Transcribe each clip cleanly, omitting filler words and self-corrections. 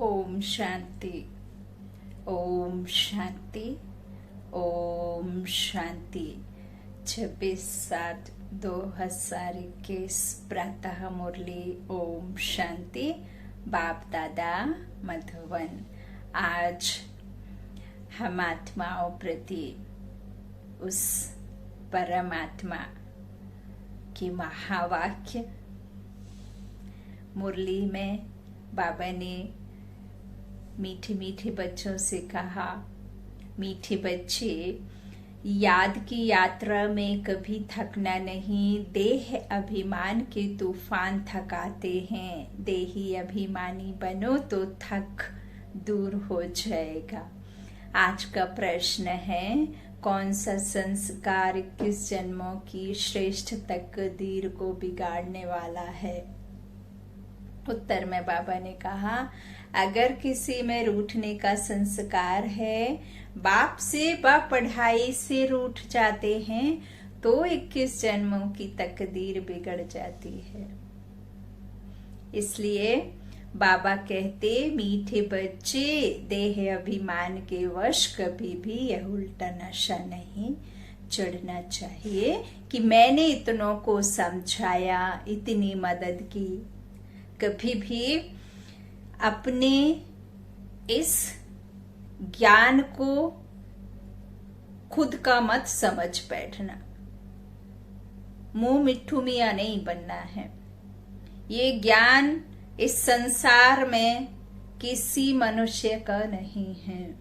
ओम शांति। ओम शांति। ओम शांति। 26/7/2021 प्रातः मुरली। ओम शांति। बाप दादा मधुबन। आज हम आत्माओं प्रति उस परमात्मा की महावाक्य मुरली में बाबा ने मीठे मीठे बच्चों से कहा, मीठे बच्चे, याद की यात्रा में कभी थकना नहीं। देह अभिमान के तूफान थकाते हैं। देही अभिमानी बनो तो थक दूर हो जाएगा। आज का प्रश्न है, कौन सा संस्कार 21 जन्मों की श्रेष्ठ तकदीर को बिगाड़ने वाला है? उत्तर में बाबा ने कहा, अगर किसी में रूठने का संस्कार है, बाप से व पढ़ाई से रूठ जाते हैं, तो 21 जन्मों की तकदीर बिगड़ जाती है। इसलिए बाबा कहते, मीठे बच्चे, देह अभिमान के वश कभी भी यह उल्टा नशा नहीं चढ़ना चाहिए कि मैंने इतनों को समझाया, इतनी मदद की। कभी भी अपने इस ज्ञान को खुद का मत समझ बैठना। मुंह मिट्ठू मियां नहीं बनना है। ये ज्ञान इस संसार में किसी मनुष्य का नहीं है।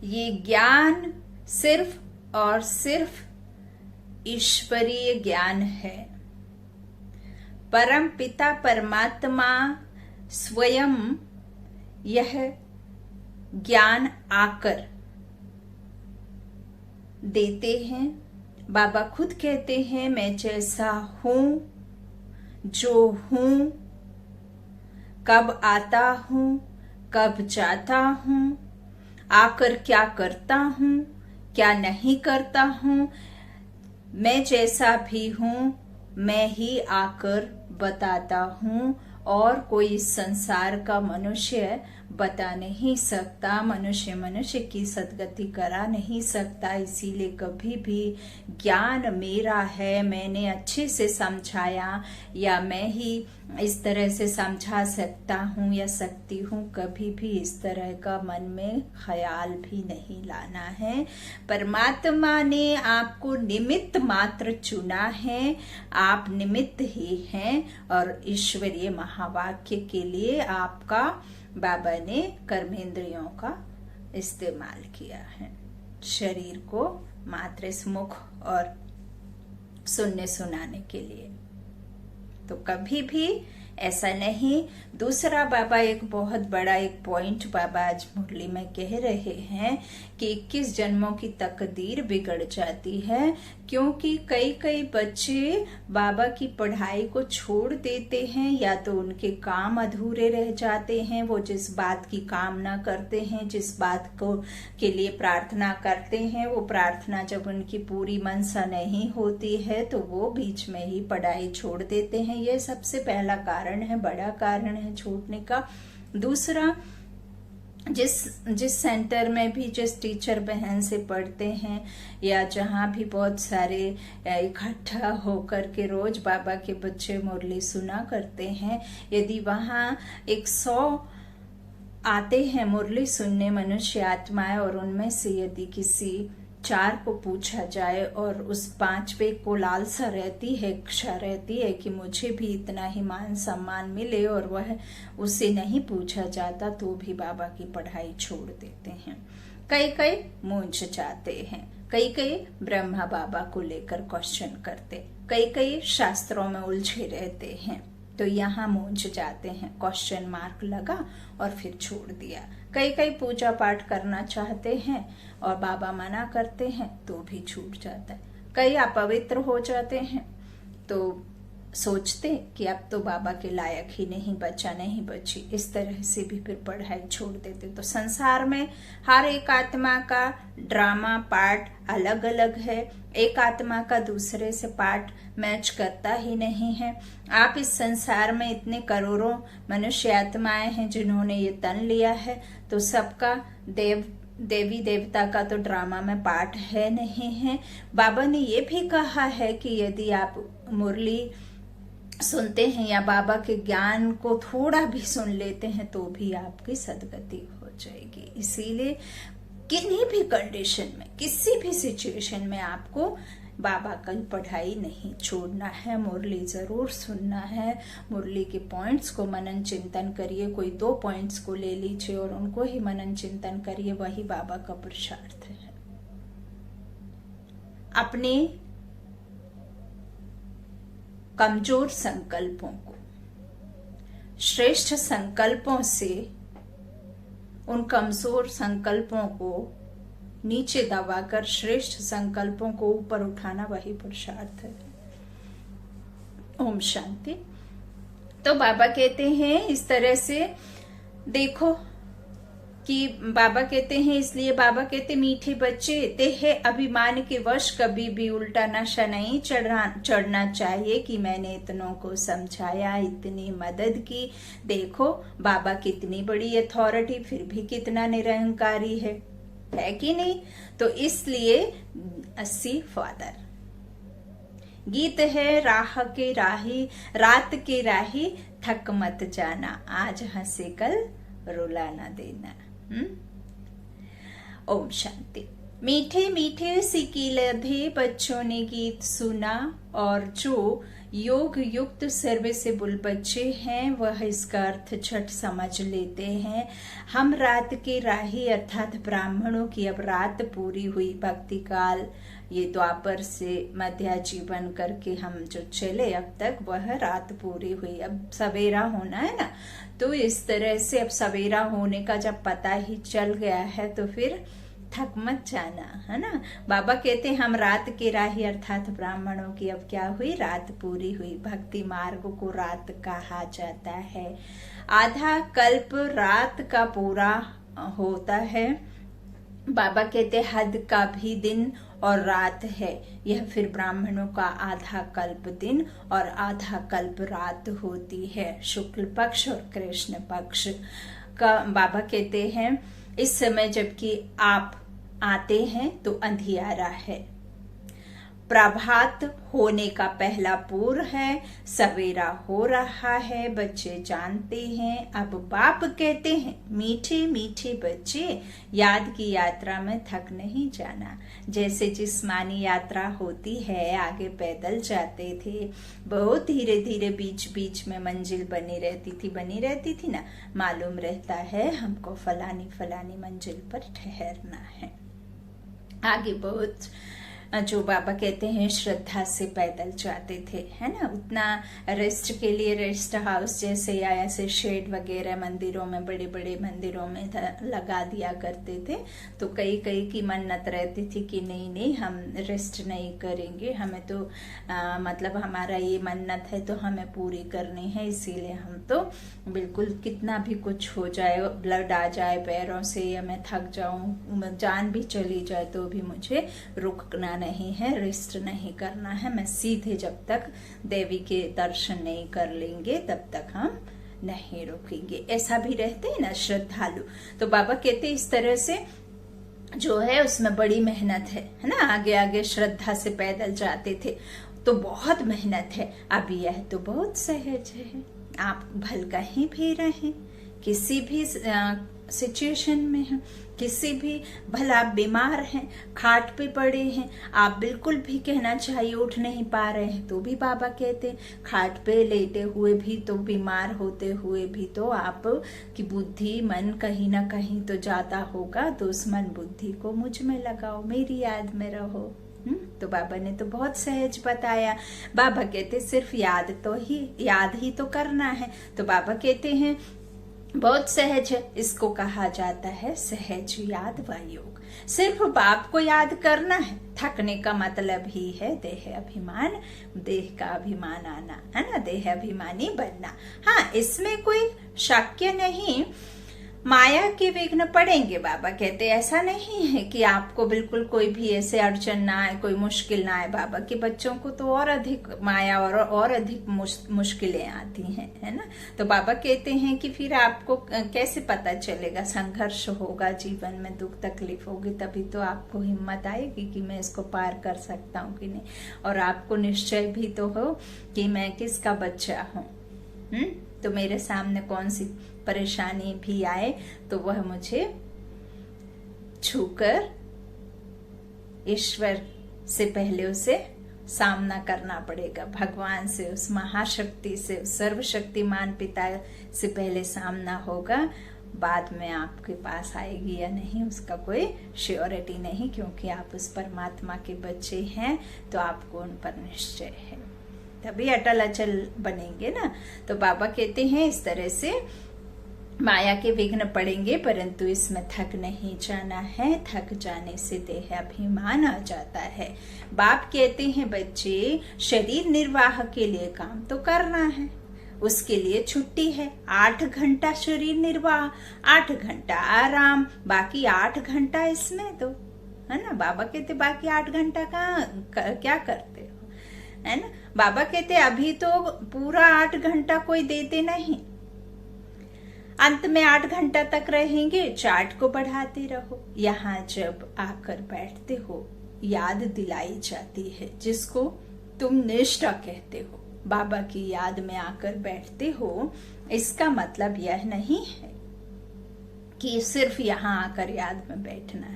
ये ज्ञान सिर्फ और सिर्फ ईश्वरीय ज्ञान है। परम पिता परमात्मा स्वयं यह ज्ञान आकर देते हैं। बाबा खुद कहते हैं, मैं जैसा हूं, जो हूं, कब आता हूं, कब जाता हूं, आकर क्या करता हूं, क्या नहीं करता हूं, मैं जैसा भी हूं, मैं ही आकर बताता हूं। और कोई संसार का मनुष्य बता नहीं सकता, मनुष्य की सदगति करा नहीं सकता। इसीलिए कभी भी ज्ञान मेरा है, मैंने अच्छे से समझाया, या मैं ही इस तरह से समझा सकता हूँ या सकती हूँ, कभी भी इस तरह का मन में ख्याल भी नहीं लाना है। परमात्मा ने आपको निमित्त मात्र चुना है, आप निमित्त ही हैं। और ईश्वरीय महावाक्य के लिए आपका बाबा ने कर्मेंद्रियों का इस्तेमाल किया है, शरीर को मात्र इस मुख और सुनने सुनाने के लिए। तो कभी भी ऐसा नहीं। दूसरा, बाबा एक बहुत बड़ा एक पॉइंट बाबा आज मुरली में कह रहे हैं कि 21 जन्मों की तकदीर बिगड़ जाती है, क्योंकि कई बच्चे बाबा की पढ़ाई को छोड़ देते हैं, या तो उनके काम अधूरे रह जाते हैं। वो जिस बात की कामना करते हैं, जिस बात को के लिए प्रार्थना करते हैं, वो प्रार्थना जब उनकी पूरी मनसा नहीं होती है, तो वो बीच में ही पढ़ाई छोड़ देते हैं। ये सबसे पहला कारण है, बड़ा कारण है छूटने का। दूसरा, जिस सेंटर में भी जिस टीचर बहन से पढ़ते हैं, या जहाँ भी बहुत सारे इकट्ठा होकर के रोज बाबा के बच्चे मुरली सुना करते हैं, यदि वहाँ 100 आते हैं मुरली सुनने मनुष्य आत्माएं, और उनमें से यदि किसी 4 को पूछा जाए और उस 5वें को लालसा रहती है, इच्छा रहती है कि मुझे भी इतना ही मान सम्मान मिले, और वह उसे नहीं पूछा जाता, तो भी बाबा की पढ़ाई छोड़ देते हैं। कई मूंझ जाते हैं, कई ब्रह्मा बाबा को लेकर क्वेश्चन करते, कई शास्त्रों में उलझे रहते हैं, तो यहाँ मूंझ जाते हैं, क्वेश्चन मार्क लगा और फिर छोड़ दिया। कई पूजा पाठ करना चाहते हैं और बाबा मना करते हैं, तो भी छूट जाता है। कई अपवित्र हो जाते हैं, तो सोचते कि अब तो बाबा के लायक ही नहीं बचा, नहीं बची, इस तरह से भी फिर पढ़ाई छोड़ देते। तो संसार में हर एक आत्मा का ड्रामा पार्ट अलग अलग है, एक आत्मा का दूसरे से पार्ट मैच करता ही नहीं है। आप इस संसार में इतने करोड़ों मनुष्य आत्माएं हैं जिन्होंने ये तन लिया है, तो सबका देवी देवता का तो ड्रामा में पार्ट है नहीं है। बाबा ने ये भी कहा है कि यदि आप मुरली सुनते हैं या बाबा के ज्ञान को थोड़ा भी सुन लेते हैं तो भी आपकी सदगति हो जाएगी। इसीलिए किन्हीं भी कंडीशन में, किसी भी सिचुएशन में आपको बाबा की पढ़ाई नहीं छोड़ना है, मुरली जरूर सुनना है। मुरली के पॉइंट्स को मनन चिंतन करिए, कोई 2 पॉइंट्स को ले लीजिए और उनको ही मनन चिंतन करिए, वही बाबा का पुरुषार्थ है। अपने कमजोर संकल्पों को श्रेष्ठ संकल्पों से, उन कमजोर संकल्पों को नीचे दबाकर श्रेष्ठ संकल्पों को ऊपर उठाना, वही पुरुषार्थ है। ओम शांति। तो बाबा कहते हैं इस तरह से देखो कि बाबा कहते हैं, इसलिए बाबा कहते मीठे बच्चे देह अभिमान के वश कभी भी उल्टा नशा नहीं चढ़ना चाहिए कि मैंने इतनों को समझाया, इतनी मदद की। देखो बाबा कितनी बड़ी अथॉरिटी, फिर भी कितना निरहंकारी है कि नहीं। तो इसलिए 80 फादर गीत है, राह के राही रात के राही थक मत जाना, आज हंसे कल रुला ना देना। ओम शांति। मीठे मीठे सिकीलधे बच्चों ने गीत सुना और जो योग युक्त सर्वे से बुल बच्चे हैं वह इसका अर्थ झट समझ लेते हैं। हम रात के राही अर्थात ब्राह्मणों की अब रात पूरी हुई। भक्ति काल ये द्वापर से मध्य जीवन करके हम जो चले अब तक, वह रात पूरी हुई, अब सवेरा होना है ना। तो इस तरह से अब सवेरा होने का जब पता ही चल गया है तो फिर थक मत जाना, है ना। बाबा कहते हैं हम रात के राही अर्थात ब्राह्मणों की अब क्या हुई, रात पूरी हुई। भक्ति मार्ग को रात कहा जाता है। आधा कल्प रात का पूरा होता है। बाबा कहते हद का भी दिन और रात है। यह फिर ब्राह्मणों का आधा कल्प दिन और आधा कल्प रात होती है। शुक्ल पक्ष और कृष्ण पक्ष का बाबा कहते हैं इस समय जबकि आप आते हैं तो अंधियारा है। प्रभात होने का पहला पूर्व है, सवेरा हो रहा है। बच्चे जानते हैं। अब बाप कहते हैं मीठे मीठे बच्चे, याद की यात्रा में थक नहीं जाना। जैसे जिस्मानी यात्रा होती है, आगे पैदल जाते थे, बहुत धीरे धीरे बीच बीच में मंजिल बनी रहती थी ना। मालूम रहता है हमको फलानी फलानी मंजिल पर ठहरना है। आगे बहुत जो बाबा कहते हैं श्रद्धा से पैदल जाते थे, है ना। उतना रेस्ट के लिए रेस्ट हाउस जैसे या ऐसे शेड वगैरह मंदिरों में, बड़े बड़े मंदिरों में लगा दिया करते थे। तो कई कई की मन्नत रहती थी कि नहीं हम रेस्ट नहीं करेंगे, हमें तो मतलब हमारा ये मन्नत है तो हमें पूरी करनी है। इसीलिए हम तो बिल्कुल कितना भी कुछ हो जाए, ब्लड आ जाए पैरों से या मैं थक जाऊं, जान भी चली जाए तो भी मुझे रुकना नहीं है, रेस्ट नहीं करना है। मैं सीधे जब तक देवी के दर्शन नहीं कर लेंगे तब तक हम नहीं रुकेंगे। ऐसा भी रहते हैं ना श्रद्धालु। तो बाबा कहते इस तरह से जो है उसमें बड़ी मेहनत है ना। आगे आगे श्रद्धा से पैदल जाते थे तो बहुत मेहनत है। अब यह तो बहुत सहज है। आप भल कहीं भी रहें, किसी भी सिचुएशन में हैं, किसी भी भला आप बीमार हैं, खाट पे पड़े हैं, आप बिल्कुल भी कहना चाहिए उठ नहीं पा रहे हैं तो भी बाबा कहते हैं खाट पे लेटे हुए भी तो, बीमार होते हुए भी तो आप की बुद्धि मन कहीं ना कहीं तो जाता होगा। तो उस मन बुद्धि को मुझ में लगाओ, मेरी याद में रहो। तो बाबा ने तो बहुत सहज बताया। बाबा कहते सिर्फ याद ही तो करना है। तो बाबा कहते हैं बहुत सहज है। इसको कहा जाता है सहज याद व योग। सिर्फ बाप को याद करना है। थकने का मतलब ही है देह अभिमान, देह का अभिमान आना, है ना, देह अभिमानी बनना। हाँ, इसमें कोई शक्य नहीं, माया के विघ्न पड़ेंगे। बाबा कहते ऐसा नहीं है कि आपको बिल्कुल कोई भी ऐसे अड़चन ना आए, कोई मुश्किल ना आए। बाबा के बच्चों को तो और अधिक माया और अधिक मुश्किलें आती हैं, है ना। तो बाबा कहते हैं कि फिर आपको कैसे पता चलेगा, संघर्ष होगा जीवन में, दुख तकलीफ होगी, तभी तो आपको हिम्मत आएगी कि मैं इसको पार कर सकता हूँ कि नहीं। और आपको निश्चय भी तो हो कि मैं किसका बच्चा हूँ। तो मेरे सामने कौन सी परेशानी भी आए तो वह मुझे छूकर ईश्वर से पहले उसे सामना करना पड़ेगा। भगवान से, उस महाशक्ति से, उस सर्वशक्तिमान पिता से पहले सामना होगा। बाद में आपके पास आएगी या नहीं उसका कोई श्योरिटी नहीं, क्योंकि आप उस परमात्मा के बच्चे हैं तो आपको उन पर निश्चय है, तभी अटल अचल बनेंगे ना। तो बाबा कहते हैं इस तरह से माया के विघ्न पड़ेंगे, परंतु इसमें थक नहीं जाना है। थक जाने से देह अभिमान आ जाता है। बाप कहते हैं बच्चे, शरीर निर्वाह के लिए काम तो करना है, उसके लिए छुट्टी है। 8 घंटा शरीर निर्वाह, 8 घंटा आराम, बाकी 8 घंटा इसमें तो, है ना। बाबा कहते बाकी 8 घंटा क्या करते हो, है ना। बाबा कहते अभी तो पूरा 8 घंटा कोई देते नहीं, अंत में 8 घंटा तक रहेंगे, चार्ट को बढ़ाते रहो। यहाँ जब आकर बैठते हो, याद दिलाई जाती है, जिसको तुम निष्ठा कहते हो। बाबा की याद में आकर बैठते हो, इसका मतलब यह नहीं है कि सिर्फ यहाँ आकर याद में बैठना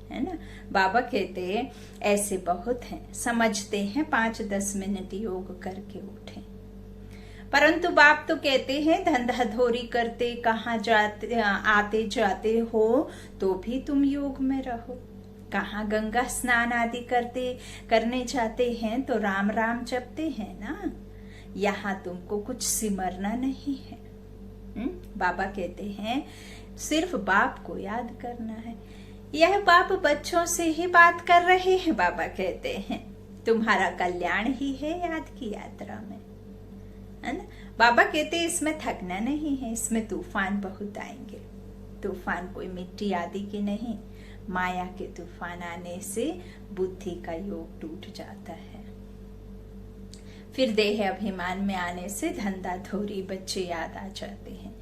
है ना। बाबा कहते ऐसे बहुत हैं, समझते हैं 5-10 मिनट योग करके उठे, परंतु बाप तो कहते हैं धंधा धोरी करते कहाँ जाते आते जाते हो तो भी तुम योग में रहो। कहाँ गंगा स्नान आदि करने जाते हैं तो राम राम जपते हैं ना। यहाँ तुमको कुछ सिमरना नहीं है। बाबा कहते हैं सिर्फ बाप को याद करना है। यह बाप बच्चों से ही बात कर रहे हैं। बाबा कहते हैं तुम्हारा कल्याण ही है याद की यात्रा में, है ना। बाबा कहते इसमें थकना नहीं है, इसमें तूफान बहुत आएंगे। तूफान कोई मिट्टी आदि की नहीं, माया के तूफान आने से बुद्धि का योग टूट जाता है। फिर देह अभिमान में आने से धंधा धोरी बच्चे याद आ जाते हैं।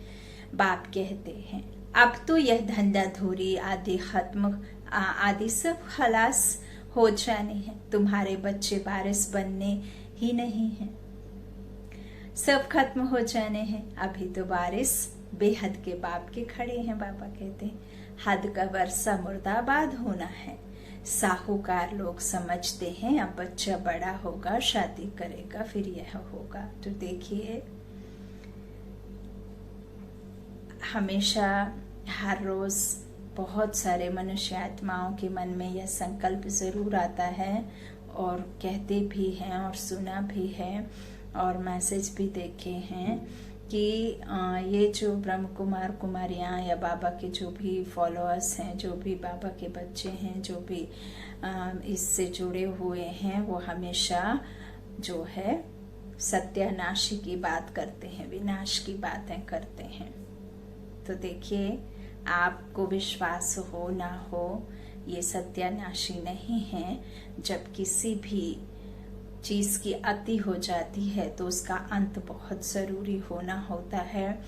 बाप कहते हैं अब तो यह धंधा धोरी आदि खत्म, आदि सब खलास हो जाने हैं। तुम्हारे बच्चे वारिस बनने ही नहीं हैं, सब खत्म हो जाने हैं। अभी तो वारिस बेहद के बाप के खड़े हैं। बाबा कहते हैं हद का वर्षा मुर्दाबाद होना है। साहूकार लोग समझते हैं अब बच्चा बड़ा होगा, शादी करेगा, फिर यह होगा। तो देखिए हमेशा हर रोज बहुत सारे मनुष्य आत्माओं के मन में यह संकल्प जरूर आता है और कहते भी हैं और सुना भी है और मैसेज भी देखे हैं कि ये जो ब्रह्म कुमार कुमारियाँ या बाबा के जो भी फॉलोअर्स हैं, जो भी बाबा के बच्चे हैं, जो भी इससे जुड़े हुए हैं, वो हमेशा जो है सत्यानाशी की बात करते हैं, विनाश की बातें करते हैं। तो देखिए आपको विश्वास हो ना हो, ये सत्यानाशी नहीं है। जब किसी भी चीज की अति हो जाती है तो उसका अंत बहुत जरूरी होना होता है।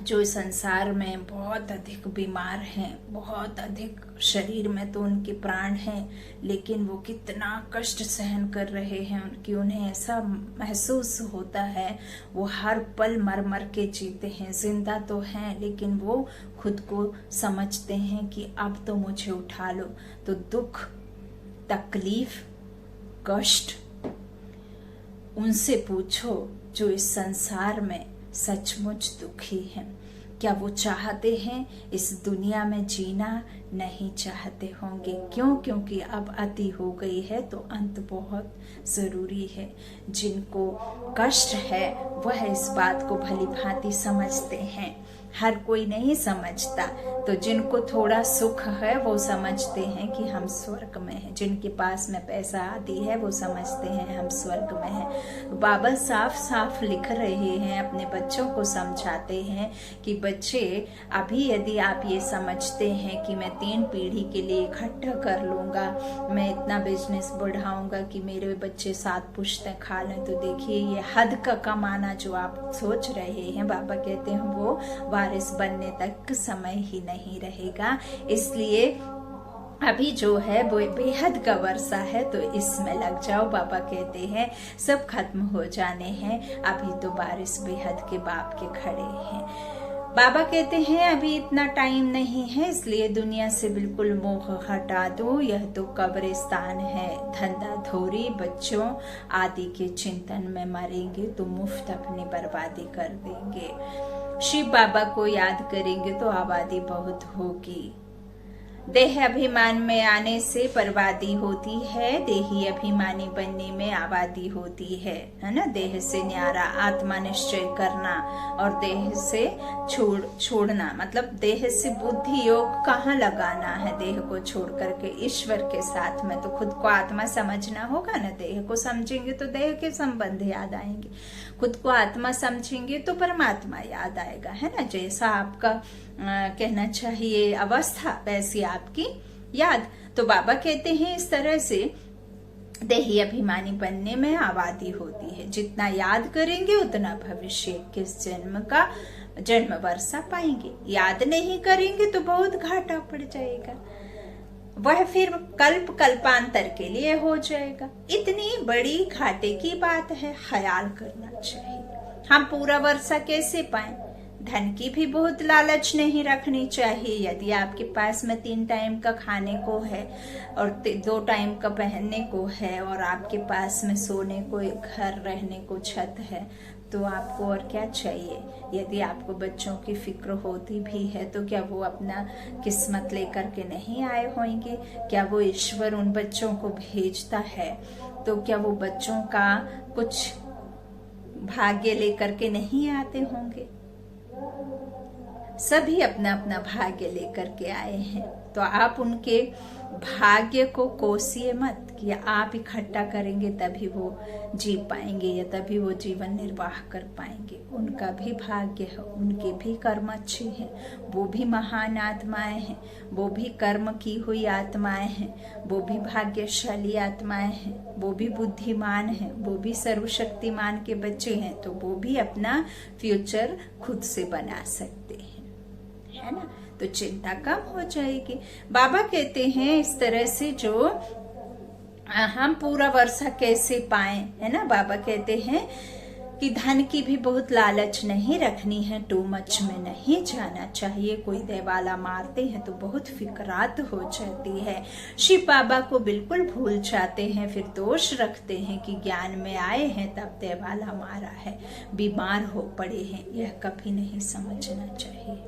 जो संसार में बहुत अधिक बीमार हैं, बहुत अधिक शरीर में तो उनके प्राण हैं, लेकिन वो कितना कष्ट सहन कर रहे हैं, उनकी उन्हें ऐसा महसूस होता है वो हर पल मर मर के जीते हैं। जिंदा तो हैं लेकिन वो खुद को समझते हैं कि अब तो मुझे उठा लो। तो दुख, तकलीफ, कष्ट उनसे पूछो जो इस संसार में सचमुच दुखी हैं। क्या वो चाहते हैं? इस दुनिया में जीना नहीं चाहते होंगे। क्यों? क्योंकि अब अति हो गई है तो अंत बहुत जरूरी है। जिनको कष्ट है वह इस बात को भली भांति समझते हैं, हर कोई नहीं समझता। तो जिनको थोड़ा सुख है वो समझते हैं कि हम स्वर्ग में हैं। जिनके पास में पैसा आती है वो समझते हैं हम स्वर्ग में हैं। बाबा साफ साफ लिख रहे हैं, अपने बच्चों को समझाते हैं कि बच्चे, अभी यदि आप ये समझते हैं कि मैं 3 पीढ़ी के लिए इकट्ठा कर लूंगा, मैं इतना बिजनेस बढ़ाऊंगा कि मेरे बच्चे 7 पुश्तें खा लें, तो देखिए ये हद का कमाना जो आप सोच रहे हैं, बाबा कहते हैं वो वारिस बनने तक समय ही नहीं रहेगा। इसलिए अभी जो है वो बेहद का वर्षा है तो इसमें लग जाओ। बाबा कहते हैं सब खत्म हो जाने हैं, अभी तो बारिश बेहद के बाप के खड़े हैं। बाबा कहते हैं अभी इतना टाइम नहीं है, इसलिए दुनिया से बिल्कुल मोह हटा दो। यह तो कब्रिस्तान है, धंधा धोरी बच्चों आदि के चिंतन में मरेंगे तो मुफ्त अपनी बर्बादी कर देंगे। शिव बाबा को याद करेंगे तो आबादी बहुत होगी। देह अभिमान में आने से बर्बादी होती है, देही अभिमानी बनने में आबादी होती है ना। देह से न्यारा आत्मा निश्चय करना और देह से छोड़ना, मतलब देह से बुद्धि योग कहाँ लगाना है? देह को छोड़ करके ईश्वर के साथ में। तो खुद को आत्मा समझना होगा ना। देह को समझेंगे तो देह के संबंध याद आएंगे, खुद को आत्मा समझेंगे तो परमात्मा याद आएगा, है ना। जैसा आपका कहना चाहिए अवस्था वैसी आपकी याद। तो बाबा कहते हैं इस तरह से देही अभिमानी बनने में आबादी होती है। जितना याद करेंगे उतना भविष्य के जन्म वर्षा पाएंगे। याद नहीं करेंगे तो बहुत घाटा पड़ जाएगा, वह फिर कल्पांतर के लिए हो जाएगा। इतनी बड़ी घाटे की बात है, ख्याल करना चाहिए। हम पूरा वर्षा कैसे पाएं? धन की भी बहुत लालच नहीं रखनी चाहिए। यदि आपके पास में 3 टाइम का खाने को है और 2 टाइम का पहनने को है और आपके पास में सोने को घर, रहने को छत है, तो आपको और क्या चाहिए? यदि आपको बच्चों की फिक्र होती भी है तो क्या वो अपना किस्मत लेकर के नहीं आए होंगे? क्या वो ईश्वर उन बच्चों को भेजता है तो क्या वो बच्चों का कुछ भाग्य लेकर के नहीं आते होंगे? सभी अपना अपना भाग्य लेकर के आए हैं, तो आप उनके भाग्य को कोसिए मत कि आप इकट्ठा करेंगे तभी वो जी पाएंगे या तभी वो जीवन निर्वाह कर पाएंगे। उनका भी भाग्य है, उनके भी कर्म अच्छे हैं, वो भी महान आत्माएं हैं, वो भी कर्म की हुई आत्माएं हैं, वो भी भाग्यशाली आत्माएं हैं, वो भी बुद्धिमान हैं, वो भी सर्वशक्तिमान के बच्चे हैं, तो वो भी अपना फ्यूचर खुद से बना सकते हैं, है ना। तो चिंता कम हो जाएगी। बाबा कहते हैं इस तरह से जो हम पूरा वर्षा कैसे पाएं, है ना। बाबा कहते हैं कि धन की भी बहुत लालच नहीं रखनी है, टू मच में नहीं जाना चाहिए। कोई देवाला मारते हैं तो बहुत फिक्रात हो जाती है। शिव बाबा को बिल्कुल भूल जाते हैं, फिर दोष रखते हैं कि ज्ञान में आए हैं तब देवाला मारा है, बीमार हो पड़े हैं। यह कभी नहीं समझना चाहिए।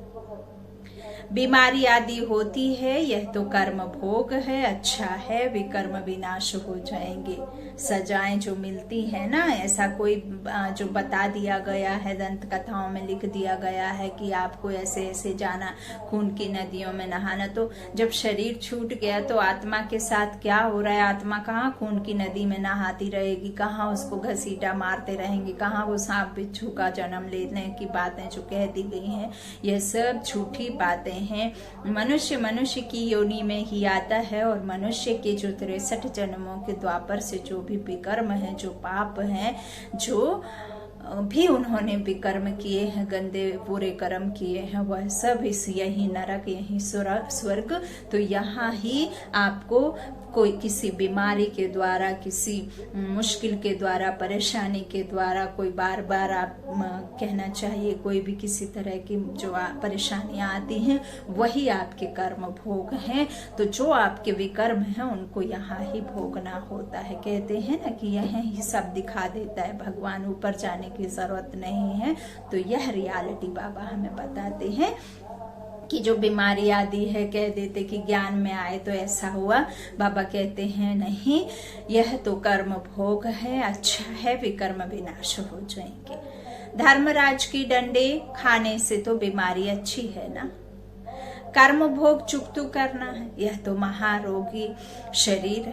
बीमारी आदि होती है, यह तो कर्म भोग है, अच्छा है विकर्म विनाश हो जाएंगे। सजाएं जो मिलती है ना, ऐसा कोई जो बता दिया गया है, दंत कथाओं में लिख दिया गया है कि आपको ऐसे ऐसे जाना, खून की नदियों में नहाना। तो जब शरीर छूट गया तो आत्मा के साथ क्या हो रहा है? आत्मा कहाँ खून की नदी में नहाती रहेगी, कहाँ उसको घसीटा मारते रहेंगे, कहाँ वो सांप बिच्छू का जन्म लेने की बातें जो कह दी गई हैं, यह सब झूठी बातें हैं। मनुष्य की योनि में ही आता है और मनुष्य के जो 63 जन्मों के द्वापर से जो भी विकर्म है, जो पाप है, जो भी उन्होंने विकर्म किए हैं, गंदे बुरे कर्म किए हैं, वह सब इस यही नरक, यही स्वर्ग। तो यहाँ ही आपको कोई किसी बीमारी के द्वारा, किसी मुश्किल के द्वारा, परेशानी के द्वारा, कोई बार बार आप कहना चाहिए कोई भी किसी तरह की जो परेशानियां आती हैं, वही आपके कर्म भोग हैं। तो जो आपके विकर्म हैं उनको यहाँ ही भोगना होता है। कहते हैं ना कि यह ही सब दिखा देता है, भगवान ऊपर जाने की जरूरत नहीं है। तो यह रियलिटी बाबा हमें बताते हैं कि जो बीमारी आदि है, कह देते कि ज्ञान में आए तो ऐसा हुआ, बाबा कहते हैं नहीं, यह तो कर्म भोग है, अच्छा है विकर्म विनाश हो जाएंगे। धर्मराज की डंडे खाने से तो बीमारी अच्छी है ना, कर्म भोग चुकतू करना है, यह तो महारोगी शरीर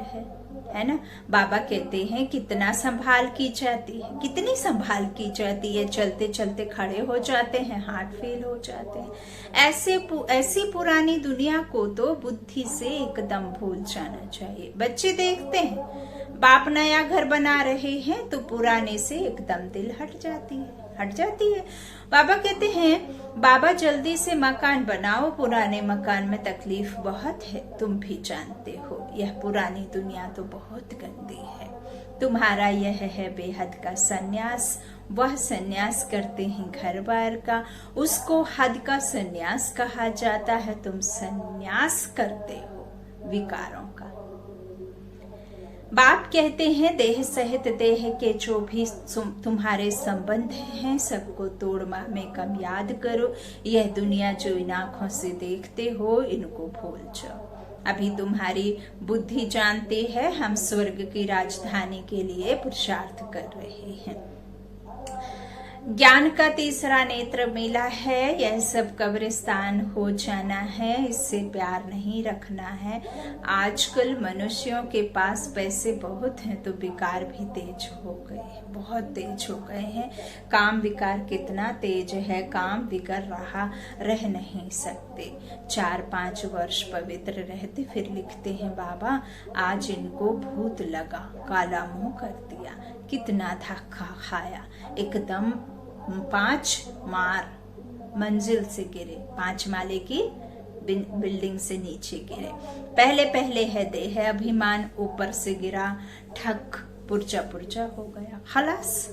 है ना। बाबा कहते हैं कितना संभाल की जाती है, कितनी संभाल की जाती है, चलते चलते खड़े हो जाते हैं, हार्ट फेल हो जाते हैं। ऐसी पुरानी दुनिया को तो बुद्धि से एकदम भूल जाना चाहिए। बच्चे देखते हैं बाप नया घर बना रहे हैं तो पुराने से एकदम दिल हट जाती है। बाबा कहते हैं बाबा जल्दी से मकान बनाओ, पुराने मकान में तकलीफ बहुत है, तुम भी जानते हो, यह पुरानी दुनिया तो बहुत गंदी है। तुम्हारा यह है बेहद का सन्यास, वह सन्यास करते हैं घर बार का, उसको हद का सन्यास कहा जाता है। तुम सन्यास करते हो विकारों का। बाप कहते हैं देह सहित देह के जो भी तुम्हारे संबंध हैं सबको तोड़ में कम याद करो। यह दुनिया जो इन आंखों से देखते हो इनको भूल जाओ। अभी तुम्हारी बुद्धि जानती है हम स्वर्ग की राजधानी के लिए पुरुषार्थ कर रहे हैं। ज्ञान का तीसरा नेत्र मिला है, यह सब कब्रिस्तान हो जाना है, इससे प्यार नहीं रखना है। आजकल मनुष्यों के पास पैसे बहुत हैं तो विकार भी तेज हो गए, बहुत तेज हो गए हैं। काम विकार कितना तेज है, काम विकार रह नहीं सकते। 4-5 वर्ष पवित्र रहते फिर लिखते हैं बाबा आज इनको भूत लगा, काला मुंह कर दिया, कितना धक्का खाया, एकदम 5 मंजिल से गिरे, 5 माले की बिल्डिंग से नीचे गिरे। पहले है देह अभिमान, ऊपर से गिरा, ठक पुर्जा हो गया, खलास,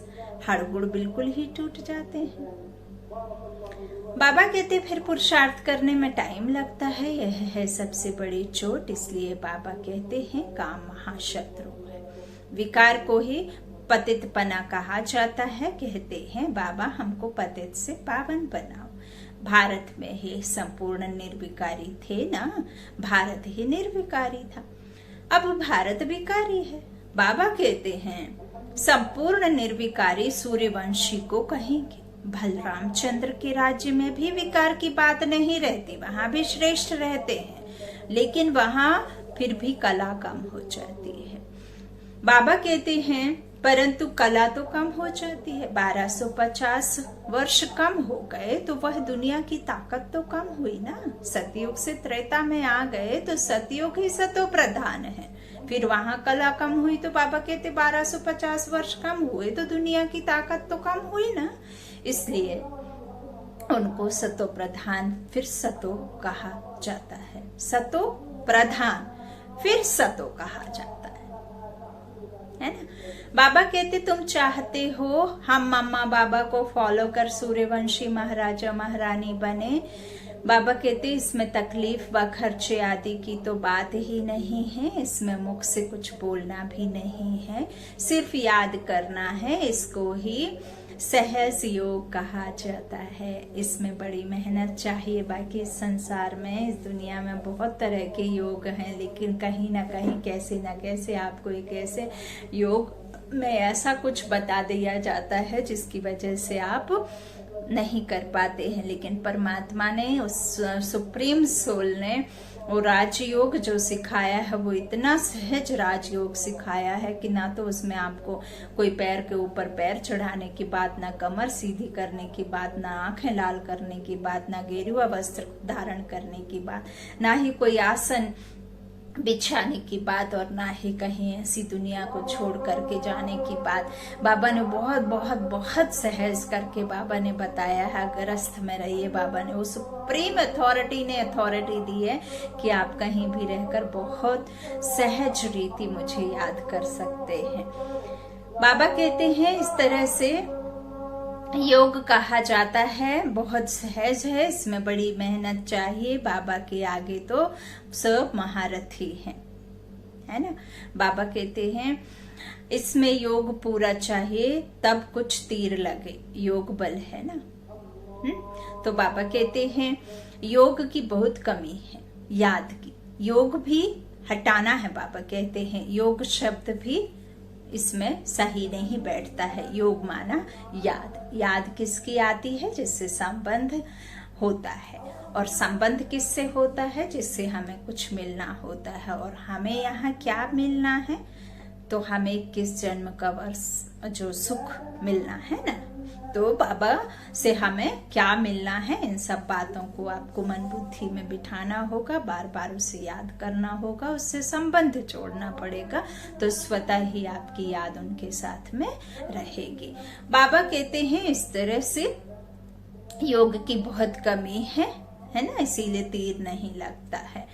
हड़गुड़ बिल्कुल ही टूट जाते हैं। बाबा कहते फिर पुरुषार्थ करने में टाइम लगता है, यह है सबसे बड़ी चोट। इसलिए बाबा कहते हैं काम महाशत्रु है, विकार को ही पतितपना कहा जाता है। कहते हैं बाबा हमको पतित से पावन बनाओ। भारत में ही संपूर्ण निर्विकारी थे ना, भारत ही निर्विकारी था, अब भारत विकारी है। बाबा कहते हैं संपूर्ण निर्विकारी सूर्यवंशी को कहेंगे। बलरामचंद्र के राज्य में भी विकार की बात नहीं रहती, वहां भी श्रेष्ठ रहते हैं, लेकिन वहां फिर भी कला कम हो जाती है। बाबा कहते हैं परंतु कला तो कम हो जाती है। 1250 वर्ष कम हो गए तो वह दुनिया की ताकत तो कम हुई ना। सतयुग से त्रेता में आ गए तो सतयुग ही सतो प्रधान है, फिर वहां कला कम हुई तो बाबा कहते 1250 वर्ष कम हुए तो दुनिया की ताकत तो कम हुई ना। इसलिए उनको सतो प्रधान फिर सतो कहा जाता है, सतो प्रधान फिर सतो कहा जाता है ना। बाबा कहते तुम चाहते हो हम मम्मा बाबा को फॉलो कर सूर्यवंशी महाराजा महारानी बने। बाबा कहते इसमें तकलीफ व खर्चे आदि की तो बात ही नहीं है, इसमें मुख से कुछ बोलना भी नहीं है, सिर्फ याद करना है। इसको ही सहज योग कहा जाता है। इसमें बड़ी मेहनत चाहिए। बाकी इस संसार में, इस दुनिया में बहुत तरह के योग हैं, लेकिन कहीं ना कहीं कैसे ना कैसे आपको एक ऐसे योग में ऐसा कुछ बता दिया जाता है जिसकी वजह से आप नहीं कर पाते हैं। लेकिन परमात्मा ने, उस सुप्रीम सोल ने वो राजयोग जो सिखाया है वो इतना सहज राजयोग सिखाया है कि ना तो उसमें आपको कोई पैर के ऊपर पैर चढ़ाने की बात, ना कमर सीधी करने की बात, ना आंखें लाल करने की बात, ना गेरुआ वस्त्र धारण करने की बात, ना ही कोई आसन बिछाने की बात, और ना ही कहीं ऐसी दुनिया को छोड़ करके जाने की बात। बाबा ने बहुत बहुत बहुत सहज करके बाबा ने बताया है। ग्रस्त में रहिए, बाबा ने, उस सुप्रीम अथॉरिटी ने अथॉरिटी दी है कि आप कहीं भी रहकर बहुत सहज रीति मुझे याद कर सकते हैं। बाबा कहते हैं इस तरह से योग कहा जाता है, बहुत सहज है, इसमें बड़ी मेहनत चाहिए। बाबा के आगे तो सब महारथी हैं, है ना। बाबा कहते हैं इसमें योग पूरा चाहिए तब कुछ तीर लगे, योग बल है ना। तो बाबा कहते हैं योग की बहुत कमी है, याद की। योग भी हटाना है। बाबा कहते हैं योग शब्द भी इसमें सही नहीं बैठता है। योग माना याद। याद किसकी आती है? जिससे संबंध होता है। और संबंध किससे होता है? जिससे हमें कुछ मिलना होता है। और हमें यहाँ क्या मिलना है? तो हमें 21 जन्म का वर्ष जो सुख मिलना है ना, तो बाबा से हमें क्या मिलना है, इन सब बातों को आपको मन बुद्धि में बिठाना होगा, बार बार उसे याद करना होगा, उससे संबंध जोड़ना पड़ेगा, तो स्वतः ही आपकी याद उनके साथ में रहेगी। बाबा कहते हैं इस तरह से योग की बहुत कमी है ना, इसीलिए तीर नहीं लगता है।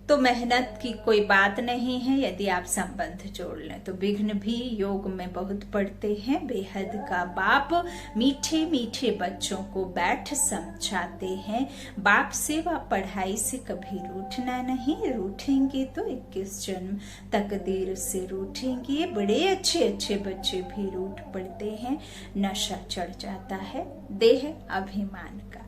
तो मेहनत की कोई बात नहीं है यदि आप संबंध जोड़ लें तो। विघ्न भी योग में बहुत पड़ते हैं। बेहद का बाप मीठे मीठे बच्चों को बैठ समझाते हैं। बाप से व पढ़ाई से कभी रूठना नहीं, रूठेंगे तो 21 जन्म तकदीर से रूठेंगे। बड़े अच्छे अच्छे बच्चे भी रूठ पड़ते हैं। नशा चढ़ जाता है देह अभिमान का।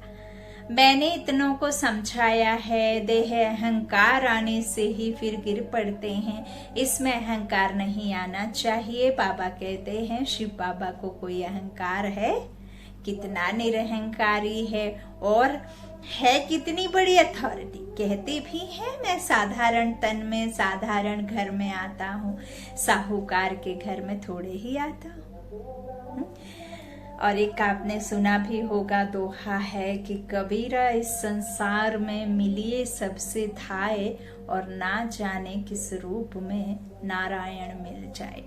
मैंने इतनों को समझाया है, देह अहंकार आने से ही फिर गिर पड़ते हैं। इसमें अहंकार नहीं आना चाहिए। बाबा कहते हैं शिव बाबा को कोई अहंकार है? कितना निरहंकारी है और है कितनी बड़ी अथॉरिटी। कहते भी हैं मैं साधारण तन में साधारण घर में आता हूँ, साहूकार के घर में थोड़े ही आता हूँ। और एक आपने सुना भी होगा, दोहा है कि कबीरा इस संसार में मिलिए सबसे थाए, और ना जाने किस रूप में नारायण मिल जाए।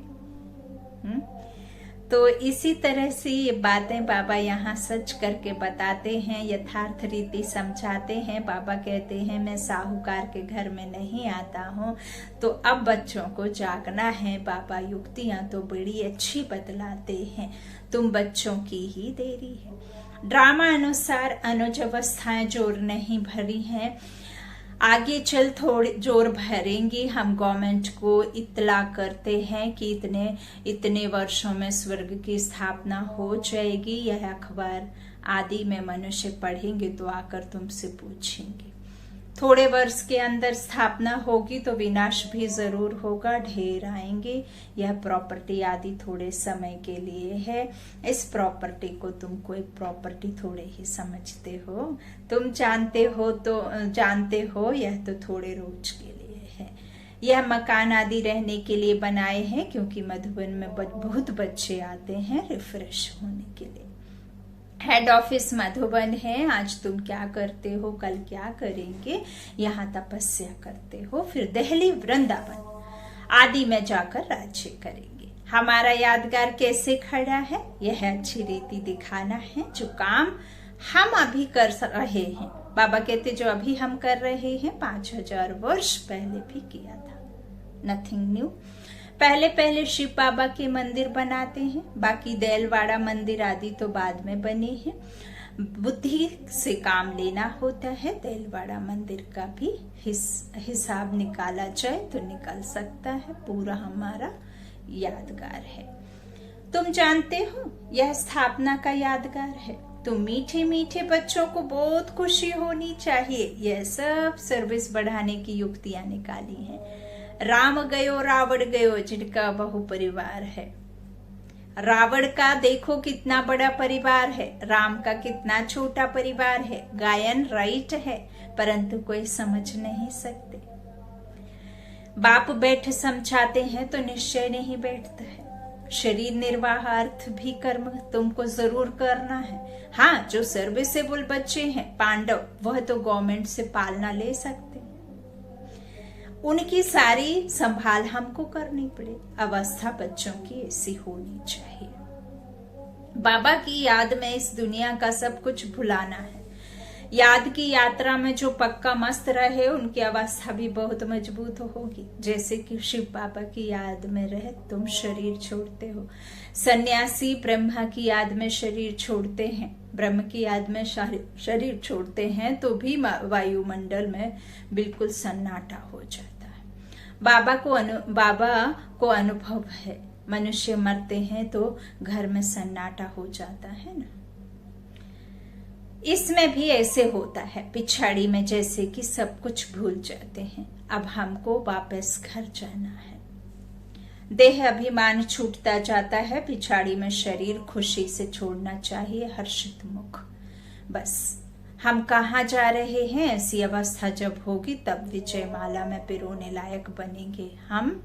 तो इसी तरह से ये बातें बाबा यहाँ सच करके बताते हैं, यथार्थ रीति समझाते हैं। बाबा कहते हैं मैं साहूकार के घर में नहीं आता हूँ, तो अब बच्चों को जागना है। बाबा युक्तियां तो बड़ी अच्छी बतलाते हैं, तुम बच्चों की ही देरी है। ड्रामा अनुसार अनुज अवस्थाएं जोर नहीं भरी हैं, आगे चल थोड़े जोर भरेंगी। हम गवर्नमेंट को इत्तला करते हैं कि इतने वर्षों में स्वर्ग की स्थापना हो जाएगी। यह अखबार आदि में मनुष्य पढ़ेंगे तो आकर तुमसे पूछेंगे। थोड़े वर्ष के अंदर स्थापना होगी तो विनाश भी जरूर होगा, ढेर आएंगे। यह प्रॉपर्टी आदि थोड़े समय के लिए है। इस प्रॉपर्टी को तुम कोई प्रॉपर्टी थोड़े ही समझते हो। तुम जानते हो यह तो थोड़े रोज के लिए है। यह मकान आदि रहने के लिए बनाए हैं, क्योंकि मधुबन में बहुत बच्चे आते हैं रिफ्रेश होने के लिए। हेड ऑफिस मधुबन है। आज तुम क्या करते हो, कल क्या करेंगे, यहाँ तपस्या करते हो, फिर दिल्ली वृंदावन आदि में जाकर राज्य करेंगे। हमारा यादगार कैसे खड़ा है, यह अच्छी रीति दिखाना है। जो काम हम अभी कर रहे हैं, बाबा कहते जो अभी हम कर रहे हैं 5000 वर्ष पहले भी किया था। Nothing new. पहले शिव बाबा के मंदिर बनाते हैं, बाकी देलवाड़ा मंदिर आदि तो बाद में बने हैं। बुद्धि से काम लेना होता है। देलवाड़ा मंदिर का भी हिसाब निकाला जाए तो निकल सकता है। पूरा हमारा यादगार है। तुम जानते हो यह स्थापना का यादगार है। तुम मीठे मीठे बच्चों को बहुत खुशी होनी चाहिए। यह सब सर्विस बढ़ाने की युक्तियां निकाली हैं। राम गयो रावण गयो, जिनका बहु परिवार है। रावण का देखो कितना बड़ा परिवार है, राम का कितना छोटा परिवार है। गायन राइट है, परंतु कोई समझ नहीं सकते। बाप बैठ समझाते हैं तो निश्चय नहीं बैठता है। शरीर निर्वाह अर्थ भी कर्म तुमको जरूर करना है। हाँ, जो सर्विसेबल बच्चे हैं पांडव, वह तो गवर्नमेंट से पालना ले सकते, उनकी सारी संभाल हमको करनी पड़े। अवस्था बच्चों की ऐसी होनी चाहिए। बाबा की याद में इस दुनिया का सब कुछ भुलाना है। याद की यात्रा में जो पक्का मस्त रहे उनकी अवस्था भी बहुत मजबूत होगी। जैसे कि शिव बाबा की याद में रहे तुम शरीर छोड़ते हो। सन्यासी ब्रह्मा की याद में शरीर छोड़ते हैं, ब्रह्म की याद में शरीर छोड़ते हैं तो भी वायुमंडल में बिल्कुल सन्नाटा हो जाता है। बाबा को अनुभव है, मनुष्य मरते हैं तो घर में सन्नाटा हो जाता है ना। इसमें भी ऐसे होता है, पिछाड़ी में जैसे कि सब कुछ भूल जाते हैं। अब हमको वापस घर जाना है, देह अभिमान छूटता जाता है, पिछाड़ी में शरीर खुशी से छोड़ना चाहिए, हर्षित मुख। बस हम कहाँ जा रहे हैं, ऐसी अवस्था जब होगी तब विजय माला में पिरोने लायक बनेंगे। हम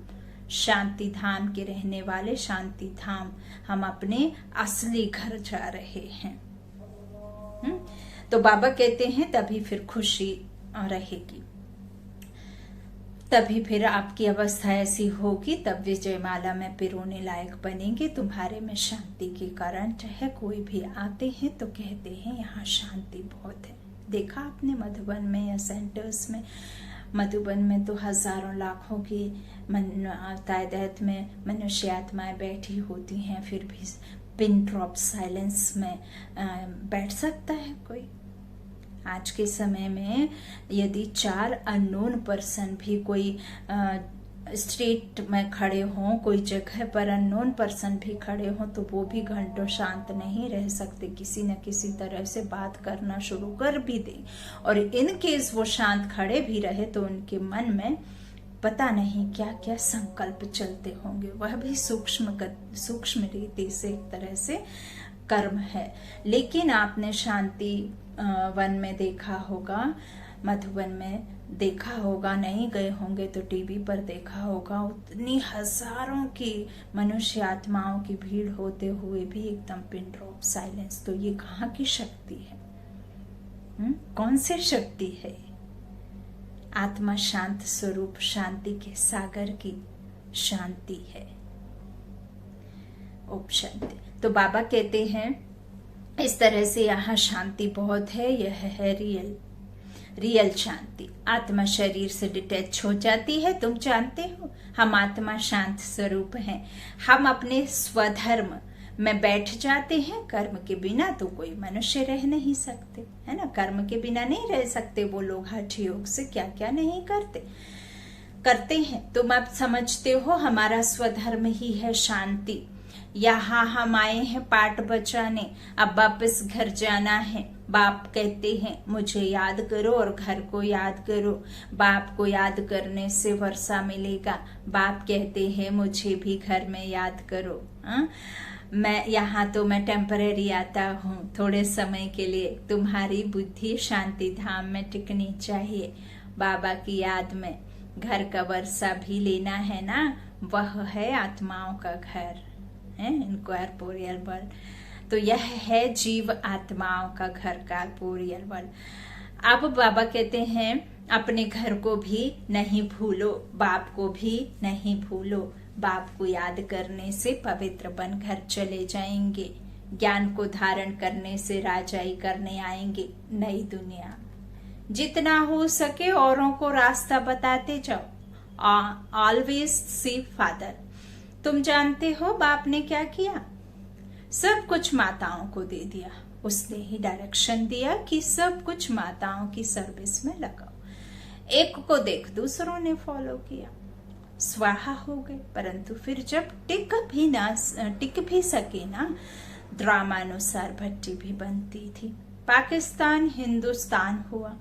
शांति धाम के रहने वाले, शांति धाम, हम अपने असली घर जा रहे हैं। तो बाबा कहते हैं तभी फिर खुशी रहेगी, तभी फिर आपकी अवस्था ऐसी होगी, तब विजय माला में पिरोने लायक बनेंगे। तुम्हारे में शांति के कारण चाहे कोई भी आते हैं तो कहते हैं यहाँ शांति बहुत है। देखा आपने मधुबन में या सेंटर्स में, मधुबन में तो हजारों लाखों की तादाद में मनुष्य आत्माएं बैठी होती हैं, फिर भी पिन ड्रॉप साइलेंस में बैठ सकता है कोई। आज के समय में यदि 4 अननोन पर्सन भी कोई स्ट्रीट में खड़े हों, कोई जगह पर अननोन पर्सन भी खड़े हों, तो वो भी घंटों शांत नहीं रह सकते, किसी न किसी तरह से बात करना शुरू कर भी दें। और इन केस वो शांत खड़े भी रहे तो उनके मन में पता नहीं क्या क्या संकल्प चलते होंगे, वह भी सूक्ष्म रीति से एक तरह से कर्म है। लेकिन आपने शांति वन में देखा होगा, मधुबन में देखा होगा, नहीं गए होंगे तो टीवी पर देखा होगा, उतनी हजारों की मनुष्य आत्माओं की भीड़ होते हुए भी एकदम पिन ड्रॉप साइलेंस। तो ये कहाँ की शक्ति है? कौन सी शक्ति है? आत्मा शांत स्वरूप शांति के सागर की शांति है। ओम शांति। तो बाबा कहते हैं इस तरह से यहाँ शांति बहुत है, यह है रियल शांति। आत्मा शरीर से डिटैच हो जाती है। तुम जानते हो हम आत्मा शांत स्वरूप हैं, हम अपने स्वधर्म में बैठ जाते हैं। कर्म के बिना तो कोई मनुष्य रह नहीं सकते, है ना। कर्म के बिना नहीं रह सकते। वो लोग हठ योग से क्या क्या नहीं करते हैं। तुम अब समझते हो हमारा स्वधर्म ही है शांति। यहाँ हम आए हैं पाठ बचाने, अब वापस घर जाना है। बाप कहते हैं मुझे याद करो और घर को याद करो। बाप को याद करने से वर्षा मिलेगा। बाप कहते हैं मुझे भी घर में याद करो। मैं यहाँ तो मैं टेम्परेरी आता हूँ, थोड़े समय के लिए। तुम्हारी बुद्धि शांति धाम में टिकनी चाहिए, बाबा की याद में। घर का वर्षा भी लेना है ना, वह है आत्माओं का घर है, इनकॉर्पोरियल वर्ल्ड। तो यह है जीव आत्माओं का घर, कॉर्पोरियल वर्ल्ड। अब बाबा कहते हैं अपने घर को भी नहीं भूलो, बाप को भी नहीं भूलो। बाप को याद करने से पवित्र बन घर चले जाएंगे। ज्ञान को धारण करने से राजाई करने आएंगे नई दुनिया। जितना हो सके औरों को रास्ता बताते जाओ। Always see father. तुम जानते हो बाप ने क्या किया? सब कुछ माताओं को दे दिया। उसने ही डायरेक्शन दिया कि सब कुछ माताओं की सर्विस में लगाओ। एक को देख दूसरों ने फॉलो किया, स्वाहा हो गए। परंतु फिर जब टिक भी सके ना, ड्रामानुसार भट्टी भी बनती थी। पाकिस्तान हिंदुस्तान हुआ।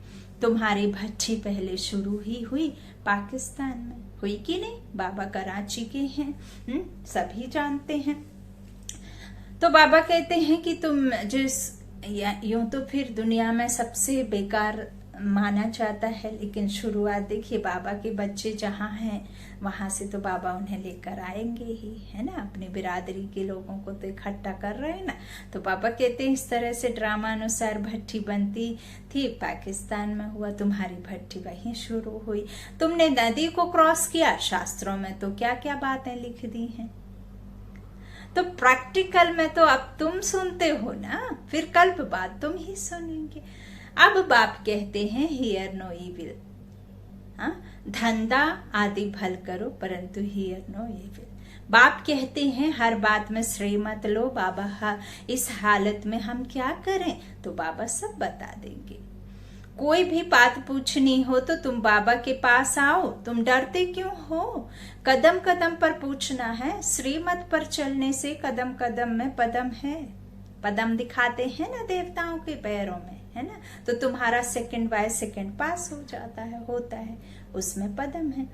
तुम्हारी भट्टी पहले शुरू ही हुई पाकिस्तान में, हुई कि नहीं? बाबा कराची के हैं, सभी जानते हैं। तो बाबा कहते हैं कि तुम यूं तो फिर दुनिया में सबसे बेकार माना जाता है, लेकिन शुरुआत देखिए, बाबा के बच्चे जहाँ हैं वहां से तो बाबा उन्हें लेकर आएंगे ही, है ना। अपनी बिरादरी के लोगों को तो इकट्ठा कर रहे हैं ना। तो बाबा कहते हैं इस तरह से ड्रामा अनुसार भट्टी बनती थी, पाकिस्तान में हुआ। तुम्हारी भट्टी वहीं शुरू हुई। तुमने नदी को क्रॉस किया, शास्त्रों में तो क्या क्या बातें लिख दी हैं। तो प्रैक्टिकल में तो अब तुम सुनते हो ना, फिर कल्प बाद तुम ही सुनेंगे। अब बाप कहते हैं हियर नो इविल। धंधा आदि भल करो परंतु हियर नो इविल। बाप कहते हैं हर बात में श्रेय मत लो। बाबा इस हालत में हम क्या करें? तो बाबा सब बता देंगे। कोई भी बात पूछनी हो तो तुम बाबा के पास आओ, तुम डरते क्यों हो? कदम कदम पर पूछना है। श्रीमत पर चलने से कदम कदम में पदम है। पदम दिखाते हैं ना देवताओं के पैरों में, है ना, तो तुम्हारा सेकंड बाय सेकंड पास हो जाता है, होता है, उसमें पदम है।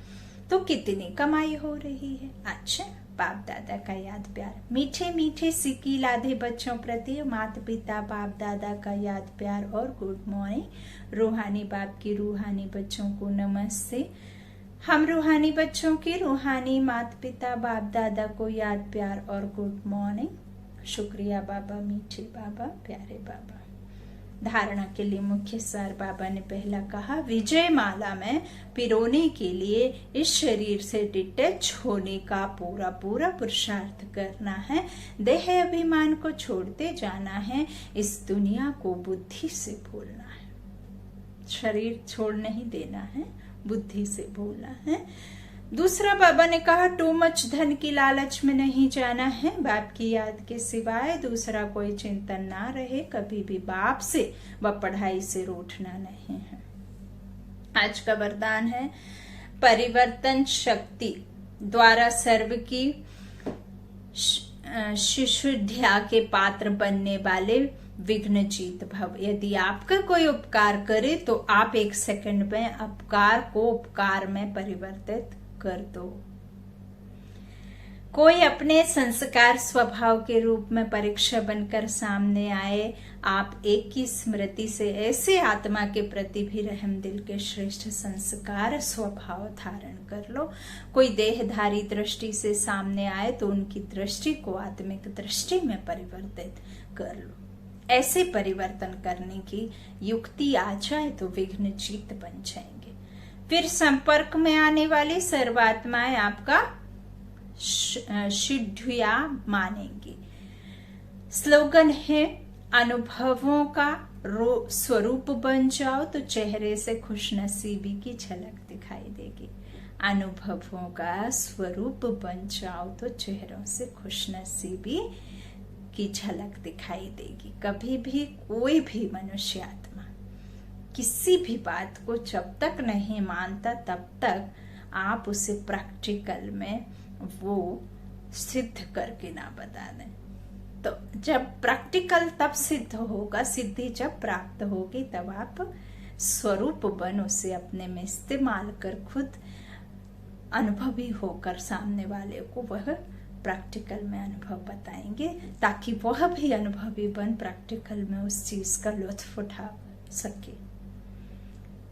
तो कितनी कमाई हो रही है। अच्छा, बाप दादा का याद प्यार, मीठे मीठे सिक्की लादे बच्चों प्रति माता पिता बाप दादा का याद प्यार और गुड मॉर्निंग। रूहानी बाप की रूहानी बच्चों को नमस्ते। हम रूहानी बच्चों की रूहानी माता पिता बाप दादा को याद प्यार और गुड मॉर्निंग। शुक्रिया बाबा, मीठे बाबा, प्यारे बाबा। धारणा के लिए मुख्य सार बाबा ने पहला कहा, विजय माला में पिरोने के लिए इस शरीर से डिटैच होने का पूरा पूरा पुरुषार्थ करना है। देह अभिमान को छोड़ते जाना है। इस दुनिया को बुद्धि से भूलना है। शरीर छोड़ नहीं देना है, बुद्धि से भूलना है। दूसरा बाबा ने कहा, टू मच धन की लालच में नहीं जाना है। बाप की याद के सिवाय दूसरा कोई चिंतन ना रहे। कभी भी बाप से व पढ़ाई से रूठना नहीं है। आज का वरदान है, परिवर्तन शक्ति द्वारा सर्व की शिशुध्या के पात्र बनने वाले विघ्न जीत भव। यदि आपका कोई उपकार करे तो आप एक सेकंड में अपकार को उपकार में परिवर्तित कर दो। कोई अपने संस्कार स्वभाव के रूप में परीक्षा बनकर सामने आए, आप एक की स्मृति से ऐसे आत्मा के प्रति भी रहम दिल के श्रेष्ठ संस्कार स्वभाव धारण कर लो। कोई देहधारी दृष्टि से सामने आए तो उनकी दृष्टि को आत्मिक दृष्टि में परिवर्तित कर लो। ऐसे परिवर्तन करने की युक्ति आ जाए तो विघ्न जीत बन जाएंगे। फिर संपर्क में आने वाली सर्वात्माएं आपका सिद्धया मानेंगी। स्लोगन है, अनुभवों का स्वरूप बन जाओ तो चेहरे से खुशनसीबी की झलक दिखाई देगी। अनुभवों का स्वरूप बन जाओ तो चेहरों से खुशनसीबी की झलक दिखाई देगी। कभी भी कोई भी मनुष्य आत्मा किसी भी बात को जब तक नहीं मानता तब तक आप उसे प्रैक्टिकल में वो सिद्ध करके ना बता दें। तो जब प्रैक्टिकल तब सिद्ध होगा, सिद्धि जब प्राप्त होगी, तब आप स्वरूप बन उसे अपने में इस्तेमाल कर खुद अनुभवी होकर सामने वाले को वह प्रैक्टिकल में अनुभव बताएंगे, ताकि वह भी अनुभवी बन प्रैक्टिकल में उस चीज का लुत्फ उठा सके।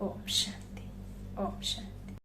ओम शांति, ओम शांति।